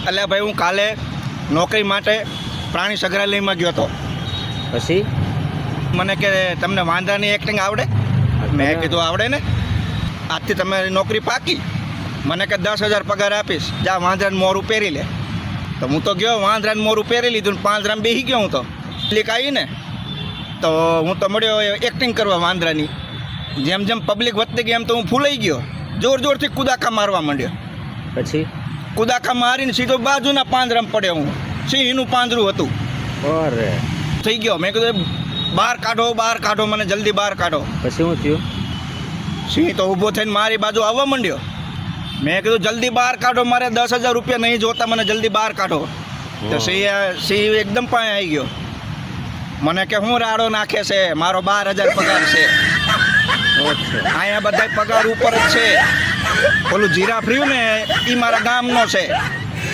એટલે ભાઈ હું કાલે નોકરી માટે પ્રાણી સંગ્રહાલયમાં ગયો હતો. પછી મને કે તમને વાંદરાની એક્ટિંગ આવડે? મેં કીધું આવડે ને. આજથી તમારી નોકરી પાકી. મને કે 10,000 પગાર આપીશ, જા વાંદરાને મોરું પહેરી લે. તો હું તો ગયો, વાંદરાને મોરું પહેરી લીધું, 5 રામ બેસી ગયો. હું તો પબ્લિક આવી ને તો હું તો મળ્યો એક્ટિંગ કરવા વાંદરાની. જેમ જેમ પબ્લિક વધતી ગઈ એમ તો હું ફૂલાઈ ગયો, જોર જોરથી કુદાકા મારવા માંડ્યો. પછી કુદાકા મારીને સીધો બાજુના પાંજરામ પડ્યો. હું સિંહનું પાંજરું હતું. અરે થઈ ગયો. મેં કીધું બહાર કાઢો, બહાર કાઢો, મને જલ્દી બહાર કાઢો. પછી શું થયું? સિંહ તો ઊભો થઈને મારી બાજુ આવવા માંડ્યો. મેં કીધું જલ્દી બહાર કાઢો, મારે 10,000 રૂપિયા નહીં જોતા, મને જલ્દી બહાર કાઢો. તો સિંહ એકદમ પાસે આવી ગયો. મને કે હું રાડો નાખે છે, મારો 12,000 પગાર છે. અહીંયા બધા પગાર ઉપર જ છે. ઓલું જીરાફ રહ્યું ને એ મારા ગામનો છે.